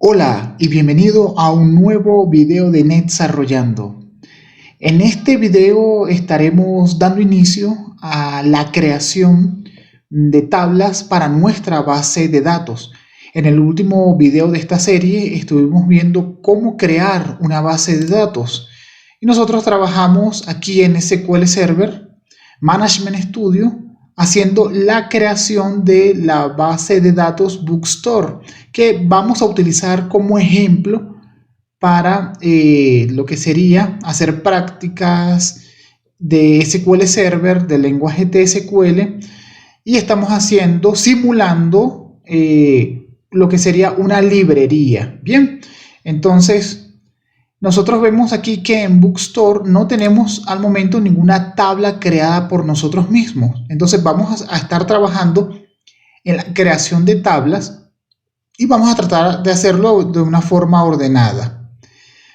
Hola y bienvenido a un nuevo video de Netsarrollando. En este video estaremos dando inicio a la creación de tablas para nuestra base de datos. En el último video de esta serie estuvimos viendo cómo crear una base de datos y nosotros trabajamos aquí en SQL Server Management Studio haciendo la creación de la base de datos Bookstore, que vamos a utilizar como ejemplo para lo que sería hacer prácticas de SQL Server, del lenguaje TSQL, y estamos simulando lo que sería una librería. Bien, entonces nosotros vemos aquí que en Bookstore no tenemos al momento ninguna tabla creada por nosotros mismos. Entonces vamos a estar trabajando en la creación de tablas y vamos a tratar de hacerlo de una forma ordenada.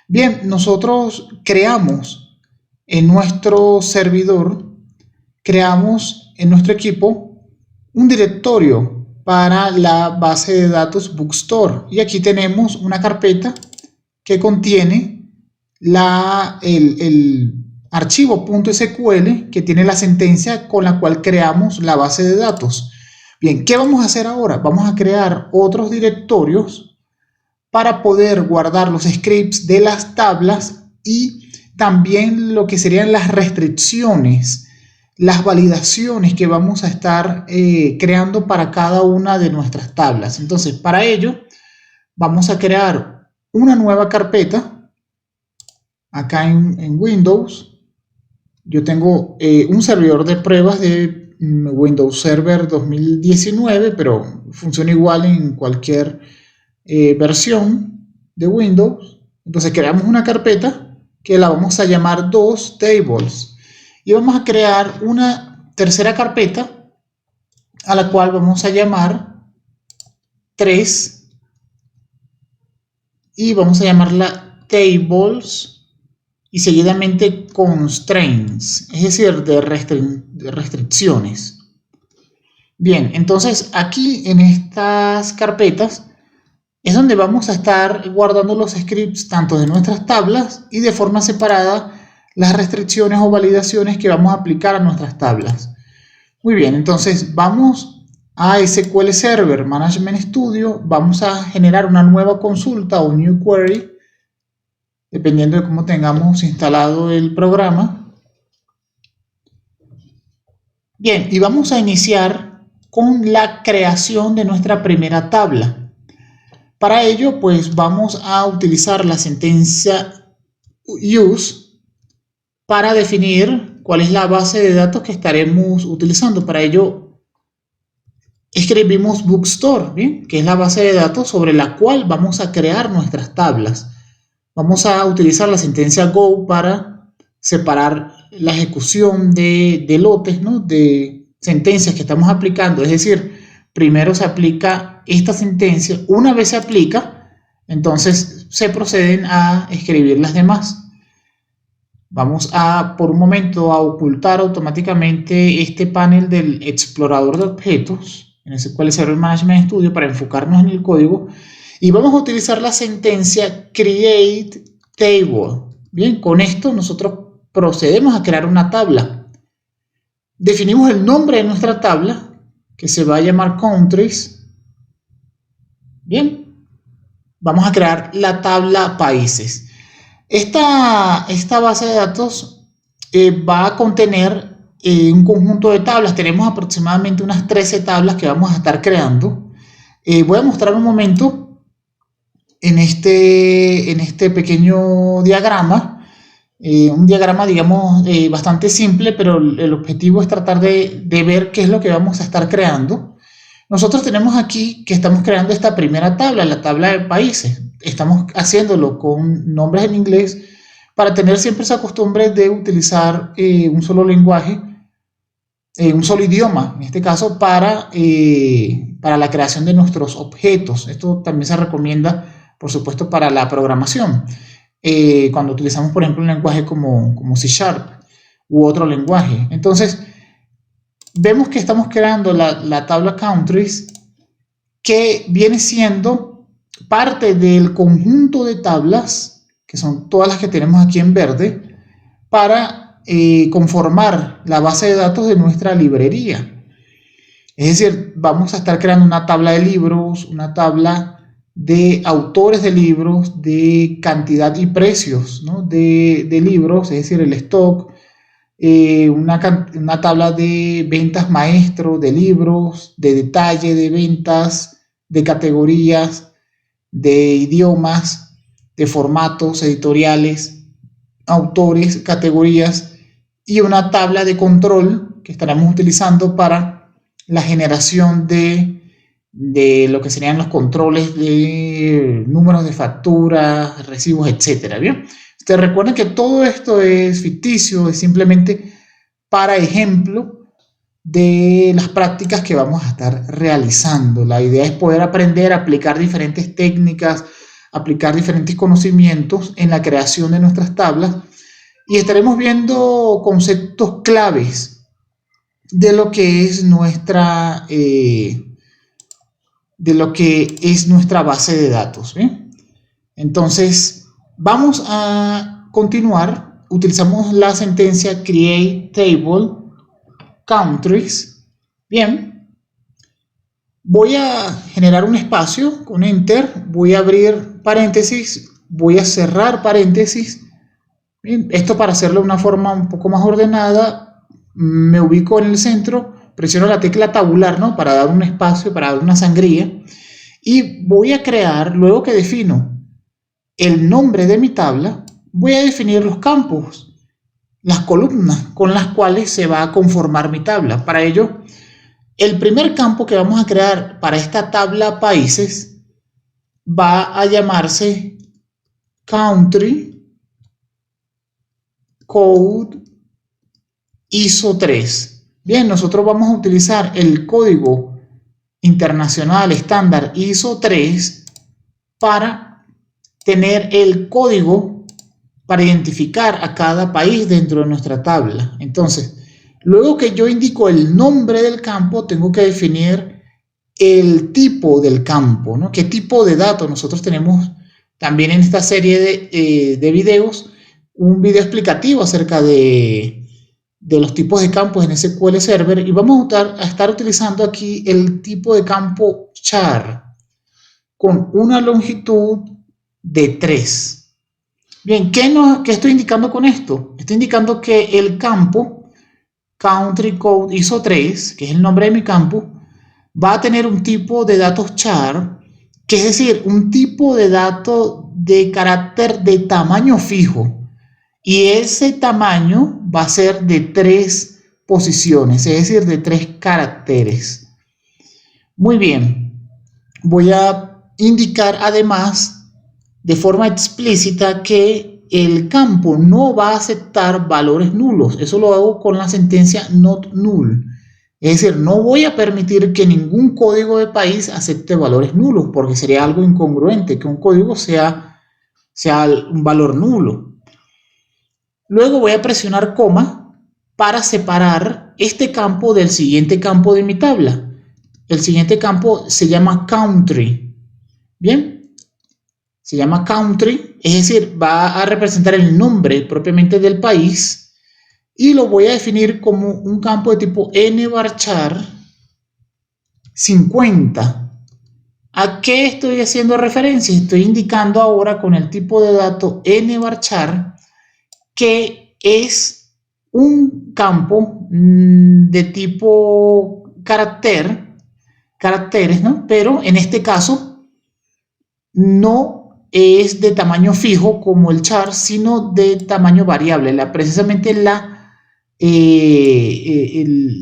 Bien, nosotros creamos en nuestro servidor, creamos en nuestro equipo un directorio para la base de datos Bookstore. Y aquí tenemos una carpeta que contiene el archivo .sql que tiene la sentencia con la cual creamos la base de datos. Bien, ¿qué vamos a hacer ahora? Vamos a crear otros directorios para poder guardar los scripts de las tablas y también lo que serían las restricciones, las validaciones que vamos a estar creando para cada una de nuestras tablas. Entonces, para ello, vamos a crear una nueva carpeta. Acá en Windows, yo tengo un servidor de pruebas de Windows Server 2019, pero funciona igual en cualquier versión de Windows. Entonces creamos una carpeta que la vamos a llamar 2 tables y vamos a crear una tercera carpeta a la cual vamos a llamar 3 y vamos a llamarla tables y seguidamente constraints, es decir, de restricciones. Bien, entonces aquí en estas carpetas es donde vamos a estar guardando los scripts tanto de nuestras tablas y de forma separada las restricciones o validaciones que vamos a aplicar a nuestras tablas. Muy bien, entonces vamos a SQL Server Management Studio, vamos a generar una nueva consulta o new query dependiendo de cómo tengamos instalado el programa. Bien, y vamos a iniciar con la creación de nuestra primera tabla. Para ello, pues vamos a utilizar la sentencia use para definir cuál es la base de datos que estaremos utilizando. Para ello, escribimos Bookstore, ¿bien? Que es la base de datos sobre la cual vamos a crear nuestras tablas. Vamos a utilizar la sentencia go para separar la ejecución de lotes, ¿no? De sentencias que estamos aplicando. Es decir, primero se aplica esta sentencia. Una vez se aplica, entonces se proceden a escribir las demás. Vamos a, por un momento, a ocultar automáticamente este panel del explorador de objetos en SQL Server Management Studio para enfocarnos en el código. Y vamos a utilizar la sentencia create table. Bien, con esto nosotros procedemos a crear una tabla. Definimos el nombre de nuestra tabla, que se va a llamar countries. Bien, vamos a crear la tabla países. Esta base de datos va a contener un conjunto de tablas. Tenemos aproximadamente unas 13 tablas que vamos a estar creando. Voy a mostrar un momento en este pequeño diagrama, un diagrama digamos bastante simple, pero el objetivo es tratar de ver qué es lo que vamos a estar creando. Nosotros tenemos aquí que estamos creando esta primera tabla, la tabla de países. Estamos haciéndolo con nombres en inglés para tener siempre esa costumbre de utilizar un solo lenguaje, un solo idioma, en este caso para la creación de nuestros objetos. Esto también se recomienda, por supuesto, para la programación. Cuando utilizamos, por ejemplo, un lenguaje como C# u otro lenguaje. Entonces, vemos que estamos creando la tabla countries, que viene siendo parte del conjunto de tablas, que son todas las que tenemos aquí en verde, para conformar la base de datos de nuestra librería. Es decir, vamos a estar creando una tabla de libros, una tabla de autores de libros, de cantidad y precios, ¿no? de libros, es decir, el stock, una tabla de ventas maestro, de libros, de detalle de ventas, de categorías, de idiomas, de formatos editoriales, autores, categorías y una tabla de control que estaremos utilizando para la generación de lo que serían los controles de números de facturas, recibos, etcétera. ¿Bien? Ustedes recuerden que todo esto es ficticio, es simplemente para ejemplo de las prácticas que vamos a estar realizando. La idea es poder aprender a aplicar diferentes técnicas, aplicar diferentes conocimientos en la creación de nuestras tablas y estaremos viendo conceptos claves de lo que es nuestra base de datos. ¿Bien? Entonces, vamos a continuar. Utilizamos la sentencia create table countries. Bien, voy a generar un espacio con enter, voy a abrir paréntesis, voy a cerrar paréntesis. Bien, esto para hacerlo de una forma un poco más ordenada, me ubico en el centro, presiono la tecla tabular, ¿no? Para dar un espacio, para dar una sangría, y voy a crear, luego que defino el nombre de mi tabla, voy a definir los campos, las columnas con las cuales se va a conformar mi tabla. Para ello, el primer campo que vamos a crear para esta tabla países va a llamarse Country Code ISO 3. Bien, nosotros vamos a utilizar el código internacional estándar ISO 3 para tener el código para identificar a cada país dentro de nuestra tabla. Entonces, luego que yo indico el nombre del campo, tengo que definir el tipo del campo, ¿no? ¿Qué tipo de datos? Nosotros tenemos también en esta serie de videos un video explicativo acerca de los tipos de campos en SQL Server y vamos a estar utilizando aquí el tipo de campo char con una longitud de 3. Bien, ¿qué estoy indicando con esto? Estoy indicando que el campo Country Code ISO 3, que es el nombre de mi campo, va a tener un tipo de datos char, que es decir, un tipo de dato de carácter de tamaño fijo. Y ese tamaño va a ser de 3 posiciones, es decir, de 3 caracteres. Muy bien, voy a indicar además de forma explícita que el campo no va a aceptar valores nulos. Eso lo hago con la sentencia not null. Es decir, no voy a permitir que ningún código de país acepte valores nulos, porque sería algo incongruente que un código sea un valor nulo. Luego voy a presionar coma para separar este campo del siguiente campo de mi tabla. El siguiente campo se llama country. Bien. Se llama country, es decir, va a representar el nombre propiamente del país y lo voy a definir como un campo de tipo nvarchar 50. ¿A qué estoy haciendo referencia? Estoy indicando ahora con el tipo de dato nvarchar que es un campo de tipo caracteres, ¿no? Pero en este caso no es de tamaño fijo como el char, sino de tamaño variable. Precisamente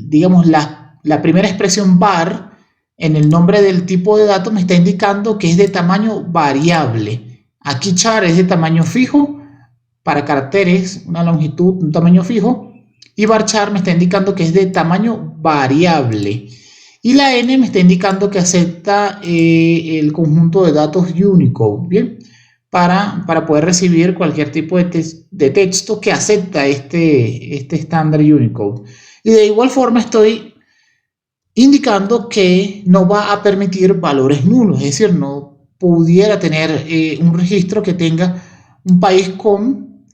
digamos, la primera expresión var en el nombre del tipo de dato me está indicando que es de tamaño variable. Aquí char es de tamaño fijo para caracteres, una longitud, un tamaño fijo, y varchar me está indicando que es de tamaño variable. Y la N me está indicando que acepta el conjunto de datos Unicode, ¿bien? Para poder recibir cualquier tipo de texto que acepta este estándar Unicode. Y de igual forma estoy indicando que no va a permitir valores nulos, es decir, no pudiera tener un registro que tenga un país con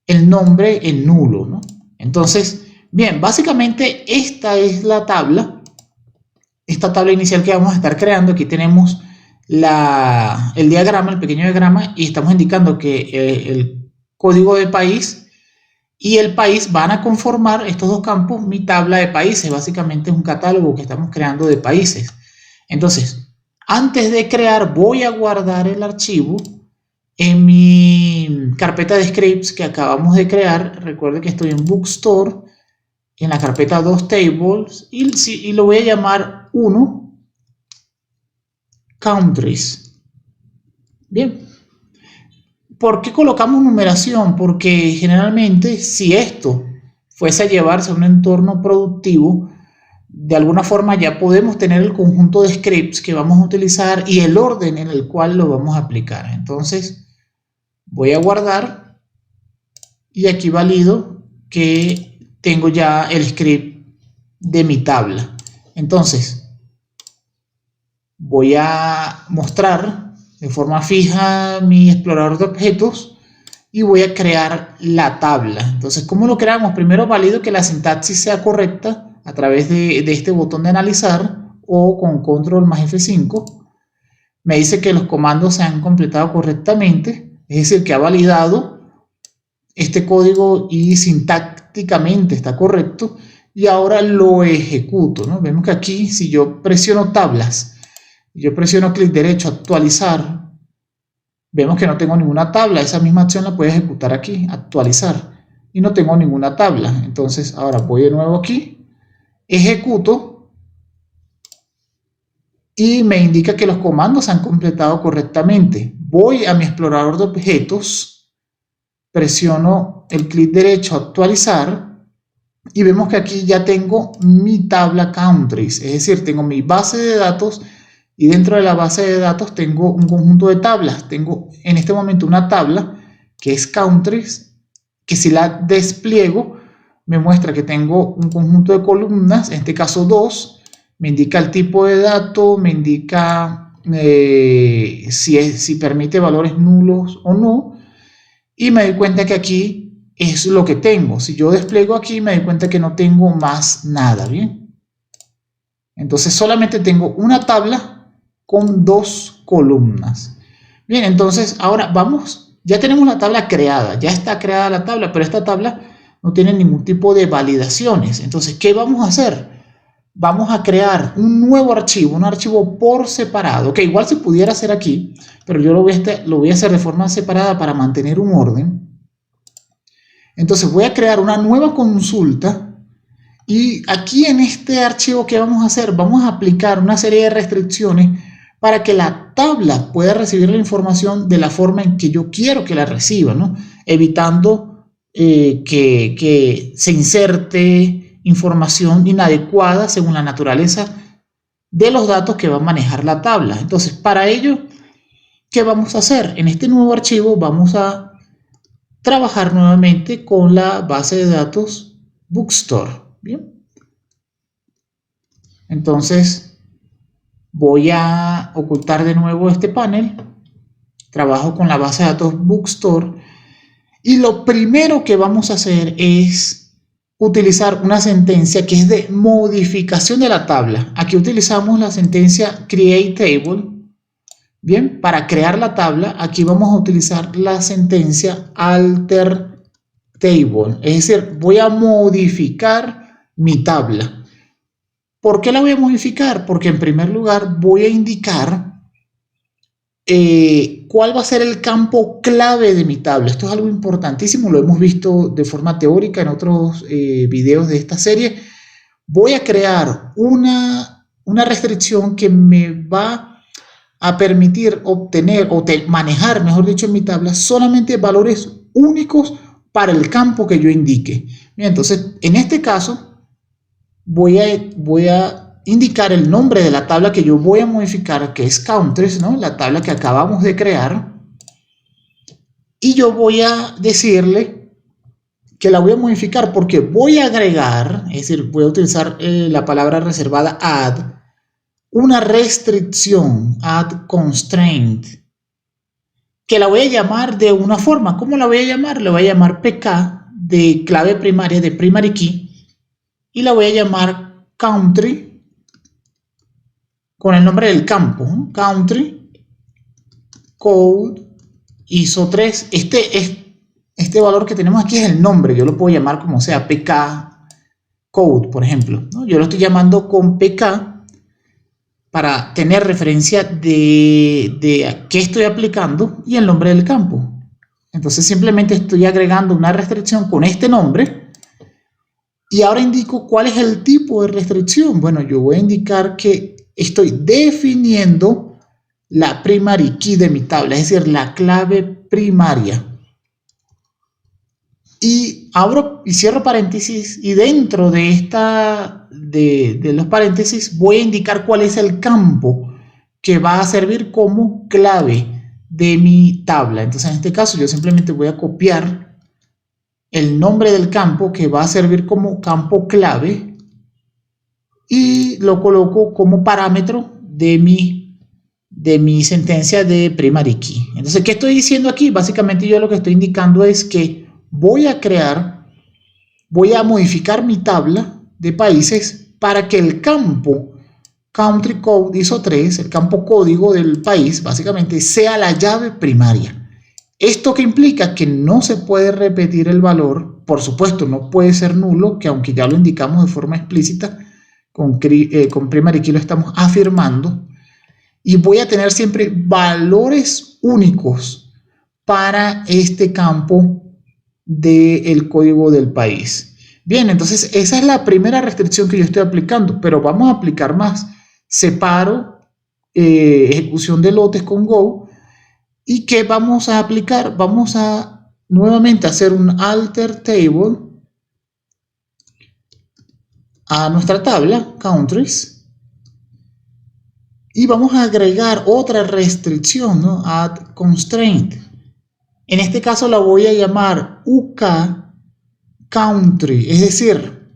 el nombre en nulo, ¿no? Entonces, bien, básicamente esta es la tabla, esta tabla inicial que vamos a estar creando. Aquí tenemos el diagrama, el pequeño diagrama, y estamos indicando que el código de país y el país van a conformar estos dos campos mi tabla de países. Básicamente es un catálogo que estamos creando de países. Entonces, antes de crear, voy a guardar el archivo en mi carpeta de scripts que acabamos de crear. Recuerde que estoy en Bookstore, en la carpeta 2 tables, y lo voy a llamar 1 countries. Bien. ¿Por qué colocamos numeración? Porque generalmente, si esto fuese a llevarse a un entorno productivo, de alguna forma ya podemos tener el conjunto de scripts que vamos a utilizar y el orden en el cual lo vamos a aplicar. Entonces, voy a guardar y aquí valido que tengo ya el script de mi tabla. Entonces, voy a mostrar de forma fija mi explorador de objetos y voy a crear la tabla. Entonces, ¿cómo lo creamos? Primero valido que la sintaxis sea correcta a través de este botón de analizar o con control más F5. Me dice que los comandos se han completado correctamente, es decir, que ha validado este código y sintácticamente está correcto, y ahora lo ejecuto, ¿no? Vemos que aquí, si yo presiono tablas, yo presiono clic derecho, actualizar, vemos que no tengo ninguna tabla. Esa misma acción la puedo ejecutar aquí, actualizar, y no tengo ninguna tabla. Entonces ahora voy de nuevo aquí, ejecuto, y me indica que los comandos se han completado correctamente. Voy a mi explorador de objetos, presiono el clic derecho, actualizar, y vemos que aquí ya tengo mi tabla countries, es decir, tengo mi base de datos. Y dentro de la base de datos tengo un conjunto de tablas. Tengo en este momento una tabla que es countries, que si la despliego me muestra que tengo un conjunto de columnas, en este caso 2, me indica el tipo de dato, me indica si permite valores nulos o no, y me doy cuenta que aquí es lo que tengo. Si yo despliego aquí me doy cuenta que no tengo más nada, ¿bien? Entonces solamente tengo una tabla con 2 columnas. Bien, entonces ahora vamos, ya tenemos la tabla creada, ya está creada la tabla, pero esta tabla no tiene ningún tipo de validaciones. Entonces, ¿qué vamos a hacer? Vamos a crear un nuevo archivo, un archivo por separado, que igual se pudiera hacer aquí, pero yo lo voy a hacer de forma separada para mantener un orden. Entonces voy a crear una nueva consulta. Y aquí en este archivo, ¿qué vamos a hacer? Vamos a aplicar una serie de restricciones para que la tabla pueda recibir la información de la forma en que yo quiero que la reciba, ¿no? Evitando que se inserte información inadecuada según la naturaleza de los datos que va a manejar la tabla. Entonces, para ello, ¿qué vamos a hacer? En este nuevo archivo vamos a trabajar nuevamente con la base de datos Bookstore. Bien. Entonces voy a ocultar de nuevo este panel, trabajo con la base de datos Bookstore, y lo primero que vamos a hacer es utilizar una sentencia que es de modificación de la tabla. Aquí utilizamos la sentencia create table. Bien, para crear la tabla, aquí vamos a utilizar la sentencia alter table, es decir, voy a modificar mi tabla. ¿Por qué la voy a modificar? Porque en primer lugar voy a indicar cuál va a ser el campo clave de mi tabla. Esto es algo importantísimo, lo hemos visto de forma teórica en otros videos de esta serie. Voy a crear una restricción que me va a permitir obtener o manejar, mejor dicho, en mi tabla solamente valores únicos para el campo que yo indique. Bien, entonces, en este caso, voy a indicar el nombre de la tabla que yo voy a modificar, que es countries, ¿no? La tabla que acabamos de crear. Y yo voy a decirle que la voy a modificar porque voy a agregar, es decir, voy a utilizar la palabra reservada add, una restricción, add constraint, que la voy a llamar de una forma. ¿Cómo la voy a llamar? La voy a llamar PK de clave primaria, de primary key, y la voy a llamar country con el nombre del campo, ¿no? Country code ISO 3. Este valor que tenemos aquí es el nombre. Yo lo puedo llamar como sea, PK code, por ejemplo, ¿no? Yo lo estoy llamando con PK para tener referencia de a qué estoy aplicando y el nombre del campo. Entonces simplemente estoy agregando una restricción con este nombre y ahora indico cuál es el tipo de restricción. Bueno, yo voy a indicar que estoy definiendo la primary key de mi tabla, es decir, la clave primaria. Y abro y cierro paréntesis y dentro de los paréntesis voy a indicar cuál es el campo que va a servir como clave de mi tabla. Entonces en este caso yo simplemente voy a copiar el nombre del campo que va a servir como campo clave y lo coloco como parámetro de mi sentencia de primary key. Entonces, ¿qué estoy diciendo aquí? Básicamente yo lo que estoy indicando es que voy a modificar mi tabla de países para que el campo Country Code ISO 3, el campo código del país, básicamente sea la llave primaria. ¿Esto qué implica? Que no se puede repetir el valor, por supuesto no puede ser nulo, que aunque ya lo indicamos de forma explícita, con primary key lo estamos afirmando, y voy a tener siempre valores únicos para este campo del código del país. Bien, entonces esa es la primera restricción que yo estoy aplicando, pero vamos a aplicar más. Separo ejecución de lotes con Go. ¿Y qué vamos a aplicar? Vamos a nuevamente hacer un alter table a nuestra tabla, countries, y vamos a agregar otra restricción, ¿no? Add constraint. En este caso la voy a llamar UK country, es decir,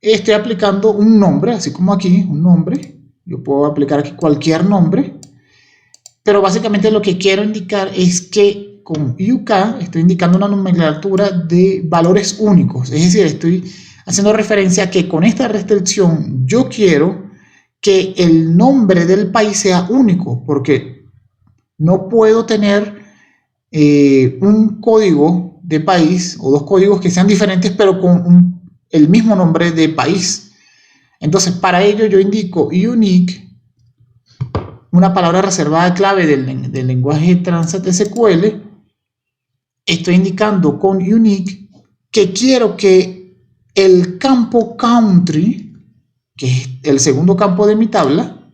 estoy aplicando un nombre, así como aquí, un nombre. Yo puedo aplicar aquí cualquier nombre, pero básicamente lo que quiero indicar es que con UK estoy indicando una nomenclatura de valores únicos, es decir, estoy haciendo referencia a que con esta restricción yo quiero que el nombre del país sea único, porque no puedo tener un código de país o dos códigos que sean diferentes pero con el mismo nombre de país. Entonces para ello yo indico unique, una palabra reservada clave del lenguaje Transact SQL. Estoy indicando con unique que quiero que el campo country, que es el segundo campo de mi tabla,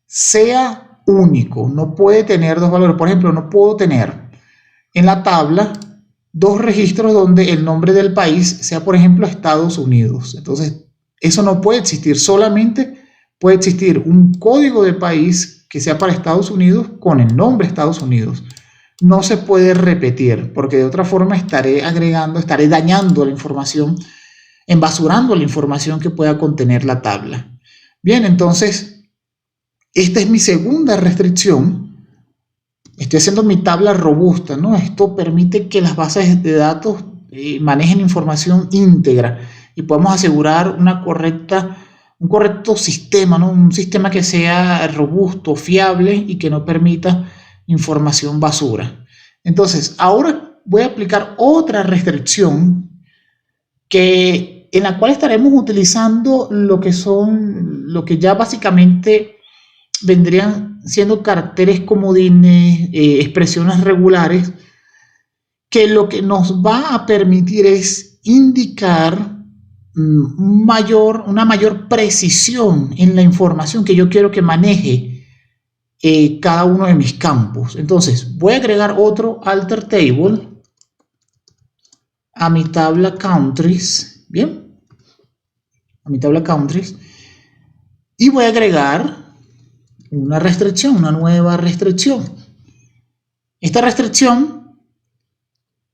sea único. No puede tener dos valores. Por ejemplo, no puedo tener en la tabla dos registros donde el nombre del país sea, por ejemplo, Estados Unidos. Entonces, eso no puede existir. Solamente puede existir un código de país que sea para Estados Unidos con el nombre Estados Unidos. No se puede repetir, porque de otra forma estaré dañando la información, embasurando la información que pueda contener la tabla. Bien, entonces, esta es mi segunda restricción. Estoy haciendo mi tabla robusta, ¿no? Esto permite que las bases de datos manejen información íntegra y podamos asegurar un correcto sistema, ¿no? Un sistema que sea robusto, fiable y que no permita información basura. Entonces, ahora voy a aplicar otra restricción en la cual estaremos utilizando lo que ya básicamente vendrían siendo caracteres comodines, expresiones regulares, que lo que nos va a permitir es indicar una mayor precisión en la información que yo quiero que maneje cada uno de mis campos. Entonces voy a agregar otro alter table a mi tabla countries, bien, a mi tabla countries, y voy a agregar una restricción, una nueva restricción. Esta restricción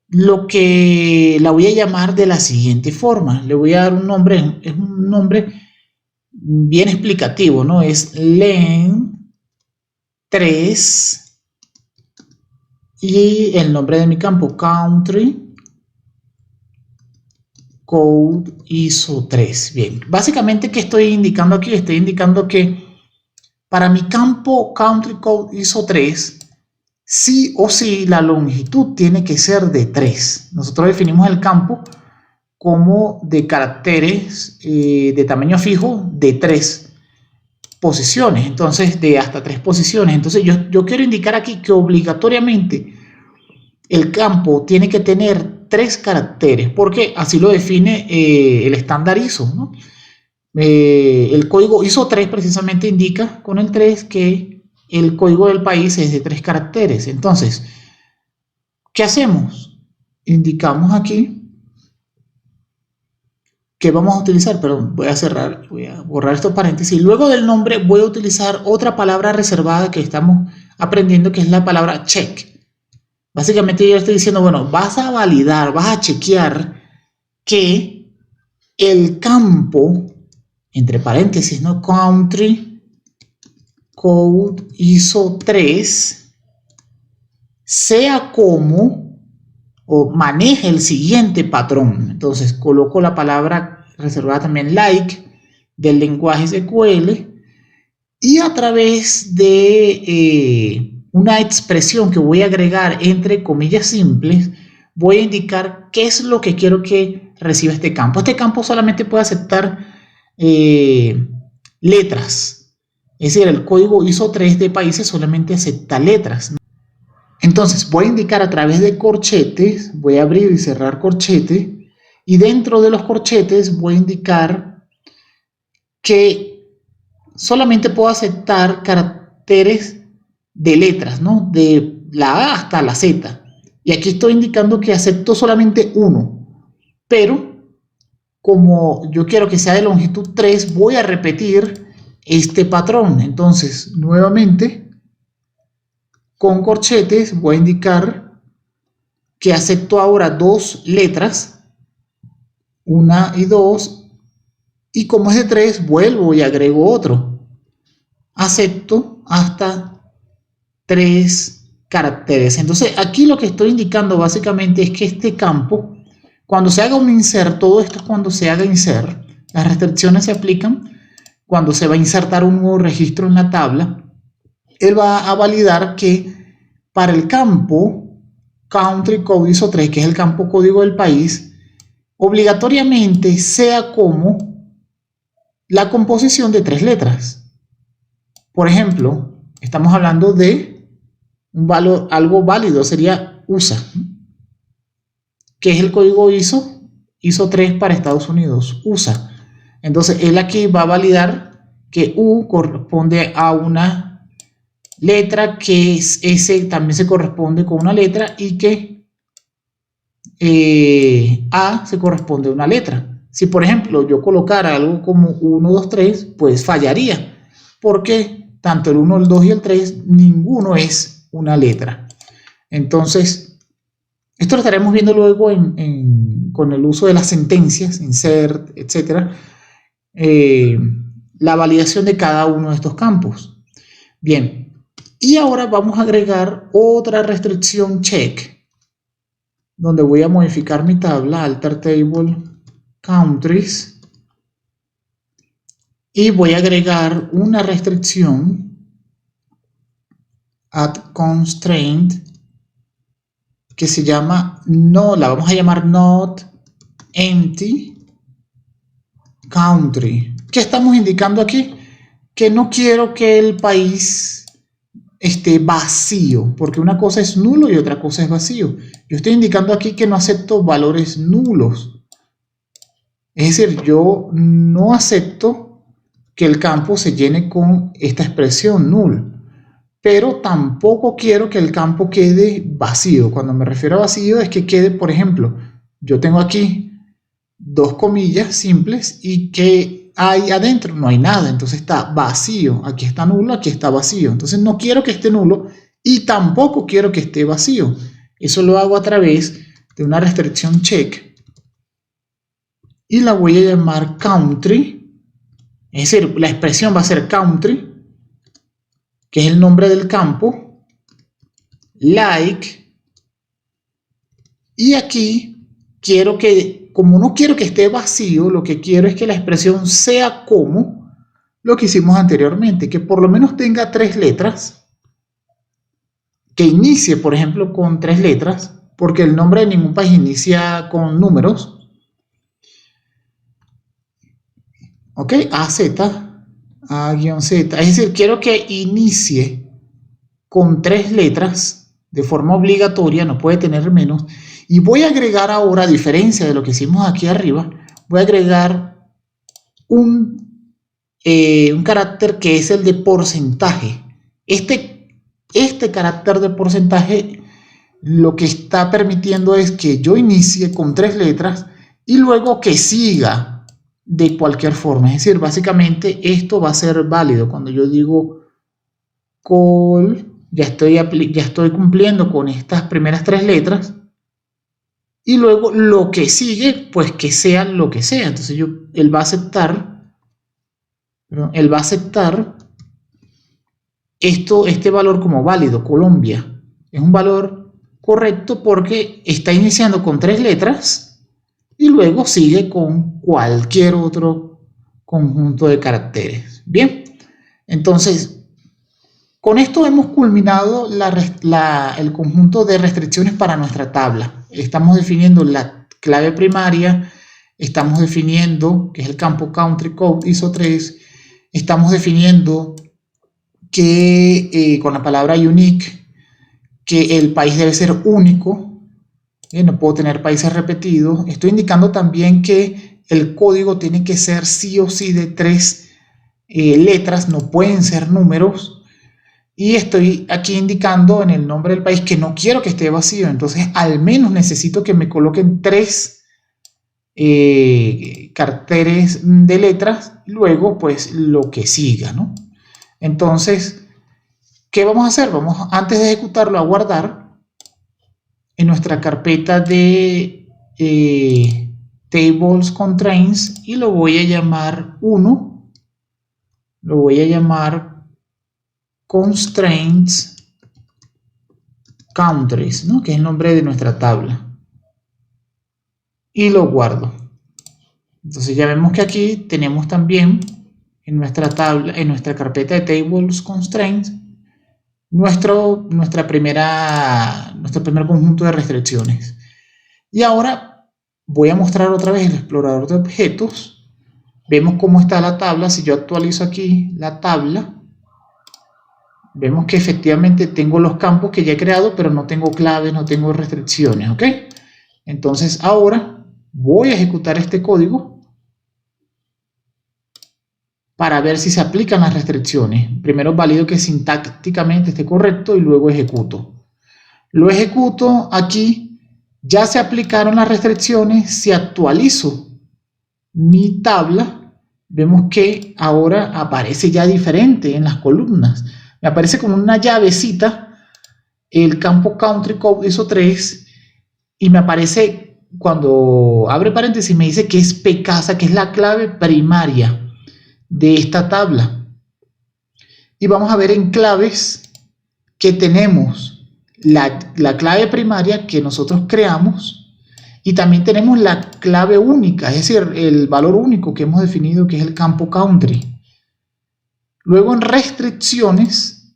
lo que la voy a llamar de la siguiente forma. Le voy a dar un nombre, es un nombre bien explicativo, ¿no? Es len 3 y el nombre de mi campo, country code ISO 3. Bien, básicamente, ¿qué estoy indicando aquí? Estoy indicando que para mi campo country code ISO 3, sí o sí la longitud tiene que ser de 3. Nosotros definimos el campo como de caracteres de tamaño fijo de 3 posiciones, entonces de hasta 3 posiciones. Entonces yo quiero indicar aquí que obligatoriamente el campo tiene que tener 3 caracteres, porque así lo define el estándar ISO, ¿no? El código ISO 3 precisamente indica con el 3 que el código del país es de 3 caracteres. Entonces, ¿qué hacemos? Indicamos aquí que vamos a utilizar, perdón, voy a borrar estos paréntesis. Luego del nombre voy a utilizar otra palabra reservada que estamos aprendiendo, que es la palabra check. Básicamente yo estoy diciendo, bueno, vas a validar, vas a chequear que el campo, entre paréntesis, ¿no? Country Code ISO 3 sea como o maneje el siguiente patrón. Entonces coloco la palabra reservada también like del lenguaje SQL y a través de una expresión que voy a agregar entre comillas simples, voy a indicar qué es lo que quiero que reciba este campo. Este campo solamente puede aceptar letras. Es decir, el código ISO 3 de países solamente acepta letras. Entonces voy a indicar a través de corchetes, voy a abrir y cerrar corchete, y dentro de los corchetes voy a indicar que solamente puedo aceptar caracteres de letras, ¿no? De la A hasta la Z. Y aquí estoy indicando que acepto solamente uno, pero como yo quiero que sea de longitud 3, voy a repetir este patrón. Entonces, nuevamente, con corchetes voy a indicar que acepto ahora 2 letras, 1 y 2, y como es de 3, vuelvo y agrego otro. Acepto hasta 3 caracteres. Entonces, aquí lo que estoy indicando básicamente es que este campo, cuando se haga un insert, todo esto es cuando se haga insert, las restricciones se aplican cuando se va a insertar un nuevo registro en la tabla. Él va a validar que para el campo Country Code ISO 3, que es el campo código del país, obligatoriamente sea como la composición de 3 letras. Por ejemplo, estamos hablando de un valor, algo válido, sería USA, que es el código ISO 3 para Estados Unidos, USA. Entonces, él aquí va a validar que U corresponde a una letra, que S también se corresponde con una letra y que A se corresponde a una letra. Si, por ejemplo, yo colocara algo como 1, 2, 3, pues fallaría, porque tanto el 1, el 2 y el 3, ninguno es una letra. Entonces, esto lo estaremos viendo luego con el uso de las sentencias, insert, etc. La validación de cada uno de estos campos. Bien, y ahora vamos a agregar otra restricción check, donde voy a modificar mi tabla, alter table, countries, y voy a agregar una restricción, add constraint, que se llama, no, la vamos a llamar not empty country. ¿Qué estamos indicando aquí? Que no quiero que el país esté vacío, porque una cosa es nulo y otra cosa es vacío. Yo estoy indicando aquí que no acepto valores nulos. Es decir, yo no acepto que el campo se llene con esta expresión null, pero tampoco quiero que el campo quede vacío. Cuando me refiero a vacío es que quede, por ejemplo, yo tengo aquí 2 comillas simples y que hay adentro, no hay nada, entonces está vacío. Aquí está nulo, aquí está vacío. Entonces no quiero que esté nulo y tampoco quiero que esté vacío. Eso lo hago a través de una restricción check y la voy a llamar country Es decir, la expresión va a ser country, que es el nombre del campo, like, y aquí quiero que, como no quiero que esté vacío, lo que quiero es que la expresión sea como lo que hicimos anteriormente, que por lo menos tenga 3 letras, que inicie, por ejemplo, con 3 letras, porque el nombre de ningún país inicia con números. Ok, AZ, A-Z, es decir, quiero que inicie con 3 letras de forma obligatoria, no puede tener menos, y voy a agregar ahora, a diferencia de lo que hicimos aquí arriba, voy a agregar un carácter que es el de porcentaje. Este carácter de porcentaje lo que está permitiendo es que yo inicie con 3 letras y luego que siga de cualquier forma. Es decir, básicamente esto va a ser válido cuando yo digo call, ya estoy cumpliendo con estas primeras 3 letras y luego lo que sigue, pues que sea lo que sea. Entonces él va a aceptar este valor como válido, Colombia. Es un valor correcto porque está iniciando con 3 letras y luego sigue con cualquier otro conjunto de caracteres. Bien, entonces, con esto hemos culminado el conjunto de restricciones para nuestra tabla. Estamos definiendo la clave primaria, estamos definiendo, que es el campo Country Code ISO 3, estamos definiendo que con la palabra unique, que el país debe ser único, no puedo tener países repetidos. Estoy indicando también que el código tiene que ser sí o sí de 3 letras, no pueden ser números. Y estoy aquí indicando en el nombre del país que no quiero que esté vacío, entonces al menos necesito que me coloquen 3 caracteres de letras, y luego pues lo que siga, ¿no? Entonces, ¿qué vamos a hacer? Vamos, antes de ejecutarlo, a guardar en nuestra carpeta de Tables Constraints y lo voy a llamar 1, lo voy a llamar Constraints Countries, ¿no? Que es el nombre de nuestra tabla. Y lo guardo. Entonces ya vemos que aquí tenemos también en nuestra tabla, en nuestra carpeta de Tables Constraints, nuestro primer conjunto de restricciones. Y ahora voy a mostrar otra vez el explorador de objetos. Vemos cómo está la tabla. Si yo actualizo aquí la tabla, vemos que efectivamente tengo los campos que ya he creado, pero no tengo claves, no tengo restricciones, ¿ok? Entonces ahora voy a ejecutar este código para ver si se aplican las restricciones. Primero valido que sintácticamente esté correcto y luego ejecuto. Lo ejecuto aquí, ya se aplicaron las restricciones. Si actualizo mi tabla, vemos que ahora aparece ya diferente en las columnas. Me aparece como una llavecita el campo Country Code ISO 3 y me aparece, cuando abre paréntesis, me dice que es PCASA, que es la clave primaria de esta tabla. Y vamos a ver en claves que tenemos la clave primaria que nosotros creamos y también tenemos la clave única, es decir, el valor único que hemos definido, que es el campo country. Luego en restricciones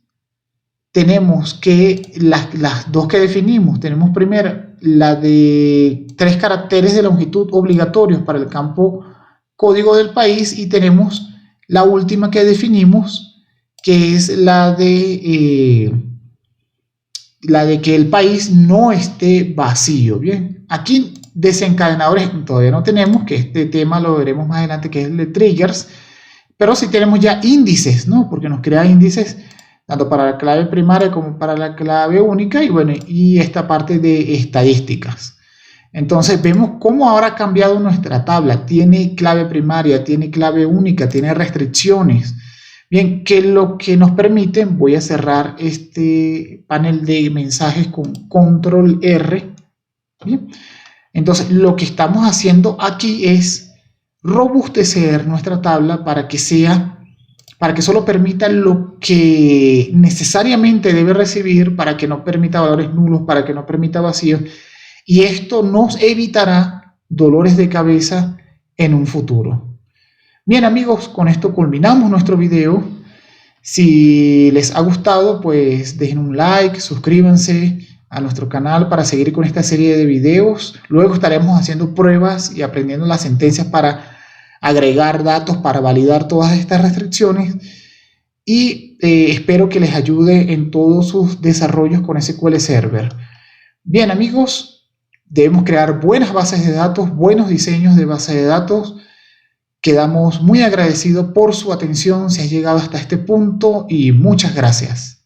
tenemos que las dos que definimos. Tenemos primero la de 3 caracteres de longitud obligatorios para el campo código del país y tenemos la última que definimos, que es la de que el país no esté vacío. Bien, aquí desencadenadores todavía no tenemos, que este tema lo veremos más adelante, que es el de triggers, pero sí tenemos ya índices, ¿no? Porque nos crea índices tanto para la clave primaria como para la clave única, y bueno, y esta parte de estadísticas. Entonces vemos cómo ahora ha cambiado nuestra tabla. Tiene clave primaria, tiene clave única, tiene restricciones. Bien, que lo que nos permite, voy a cerrar este panel de mensajes con control R. Bien, entonces lo que estamos haciendo aquí es robustecer nuestra tabla para que solo permita lo que necesariamente debe recibir, para que no permita valores nulos, para que no permita vacíos, y esto nos evitará dolores de cabeza en un futuro. Bien amigos, con esto culminamos nuestro video. Si les ha gustado, pues dejen un like, suscríbanse a nuestro canal para seguir con esta serie de videos. Luego estaremos haciendo pruebas y aprendiendo las sentencias para agregar datos, para validar todas estas restricciones. Y espero que les ayude en todos sus desarrollos con SQL Server. Bien amigos, debemos crear buenas bases de datos, buenos diseños de base de datos. Quedamos muy agradecidos por su atención si has llegado hasta este punto y muchas gracias.